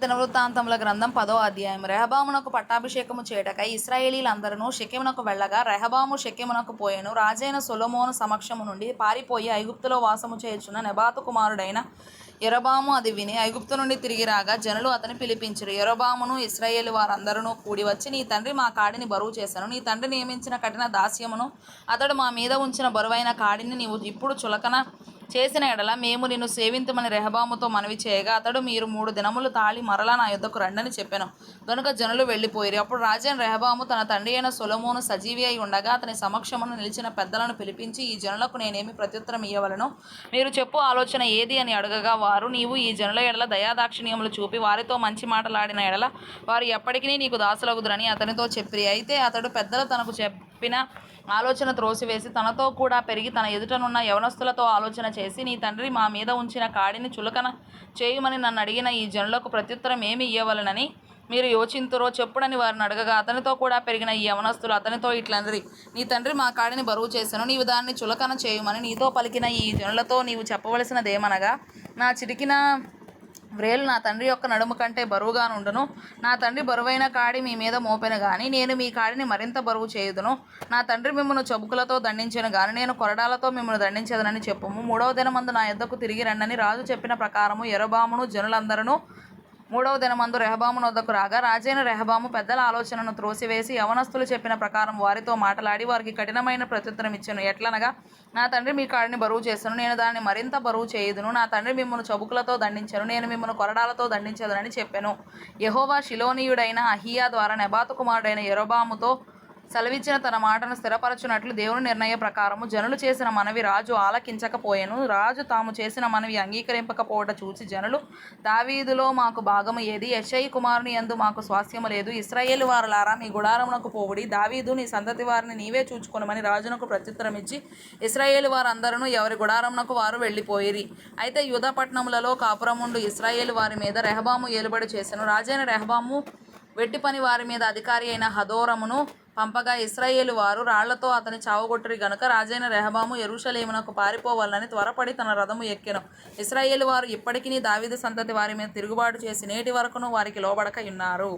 దినవృత్తాంతముల గ్రంథం 10వ అధ్యాయం. రెహబామునకు పట్టాభిషేకము చేయుటకై ఇశ్రాయేలీయులందరును షెకెమునకు వెళ్ళగా రెహబాము షెకెమునకు పోయెను. రాజైన సొలొమోను సమక్షము నుండి పారిపోయి ఐగుప్తులో వాసము చేయుచున్న నెబాతు కుమారుడైన యరొబాము అది విని ఐగుప్తు నుండి తిరిగి రాగా జనులు అతని పిలిపించిరి. యరొబామును ఇశ్రాయేలు వారందరూ కూడి వచ్చి, నీ తండ్రి మా కాడిని బరువు చేసెను. నీ తండ్రి నియమించిన కఠిన దాస్యమును అతడు మా మీద ఉంచిన బరువైన కాడిని నీవు ఇప్పుడు చులకన చేసిన ఎడల మేము నిన్ను సేవింతుమని రెహబాముతో మనవి చేయగా అతడు, మీరు 3 దినములు తాళి మరలా నా యొద్దకు రండని చెప్పెను. గనుక జనులు వెళ్ళిపోయిరి. అప్పుడు రాజైన రెహబాము తన తండ్రి అయిన సొలొమోను సజీవి అయి ఉండగా అతని సమక్షమున నిలిచిన పెద్దలను పిలిపించి, ఈ జనులకు నేనేమి ప్రత్యుత్తరం ఇయ్యవలెను? మీరు చెప్పు ఆలోచన ఏది అని అడగగా వారు, నీవు ఈ జనుల ఎడల దయాదాక్షిణ్యములు చూపి వారితో మంచి మాటలాడిన ఎడల వారు ఎప్పటికీ నీకు దాసులగుదురని అతనితో చెప్పిరి. అయితే అతడు పెద్దలు తనకు చెప్పిన ఆలోచన త్రోసివేసి తనతో కూడా పెరిగి తన ఎదుటనున్న యవనస్తులతో ఆలోచన చేసి, నీ తండ్రి మా మీద ఉంచిన కాడిని చులకన చేయుమని నన్ను అడిగిన ఈ జనులకు ప్రత్యుత్తరం ఏమి ఇయ్యవలెనని మీరు యోచింతురో చెప్పుడని వారిని అడగగా, అతనితో కూడా పెరిగిన ఈ యవనస్తులు అతనితో ఇట్లనిరి, నీ తండ్రి మా కాడిని బరువు చేసెను, నీవు దాన్ని చులకన చేయుమని నీతో పలికిన ఈ జనులతో నీవు చెప్పవలసినదేమనగా, నా చిటికిన వ్రేలు నా తండ్రి యొక్క నడుము కంటే బరువుగా నుండును. నా తండ్రి బరువైన కాడి మీ మీద మోపెను గాని నేను మీ కాడిని మరింత బరువు చేయుదును. నా తండ్రి మిమ్మల్ని చబుకులతో దండించెను గాని నేను కొరడాలతో మిమ్మల్ని దండించదనని చెప్పుము. 3వ దినమందు నా యొద్దకు తిరిగి రండని రాజు చెప్పిన ప్రకారము యరొబామును జనులందరూ 3వ దినమందు రెహబాము వద్దకు రాగా రాజైన రెహబాము పెద్దల ఆలోచనను త్రోసివేసి యవనస్తులు చెప్పిన ప్రకారం వారితో మాటలాడి వారికి కఠినమైన ప్రత్యుత్తరం ఇచ్చెను. ఎట్లనగా, నా తండ్రి మీ కాడిని బరువు చేసెను, నేను దాన్ని మరింత బరువు చేయుదును. నా తండ్రి మిమ్మల్ని చబుకులతో దండించెను, నేను మిమ్మల్ని కొరడాలతో దండించదనని చెప్పెను. యెహోవా షిలోనీయుడైన అహీయా ద్వారా నెబాతు కుమారుడైన యరొబాముతో సెలవిచ్చిన తన మాటను స్థిరపరచునట్లు దేవుని నిర్ణయ ప్రకారము జనులు చేసిన మనవి రాజు ఆలకించకపోయెను. రాజు తాము చేసిన మనవి అంగీకరింపకపోవట చూచి జనులు, దావీదులో మాకు భాగము ఏది? యెషయి కుమారుని యందు మాకు స్వాస్థ్యము లేదు. ఇశ్రాయేలు వారలారా, మీ గుడారమునకు పోవుడి. దావీదు నీ సంతతి వారిని నీవే చూచుకొనుమని రాజునకు ప్రత్యుత్తరం ఇచ్చి ఇశ్రాయేలు వారందరూ ఎవరి గుడారమునకు వారు వెళ్ళిపోయిరి. అయితే యూదా పట్టణములలో కాపురముండు ఇశ్రాయేలు వారి మీద రెహబాము ఏలుబడి చేసెను. రాజైన రెహబాము వెట్టి పని వారి మీద అధికారి అయిన హదోరమును పంపగా ఇశ్రాయేలు వారు రాళ్లతో అతని చావగొట్టిరి. గనుక రాజైన రెహబాము యెరూషలేమునకు పారిపోవాలని త్వరపడి తన రథము ఎక్కెను. ఇశ్రాయేలు వారు ఇప్పటికినీ దావీదు సంతతి వారి మీద తిరుగుబాటు చేసి నేటి వరకును వారికి లోబడక ఉన్నారు.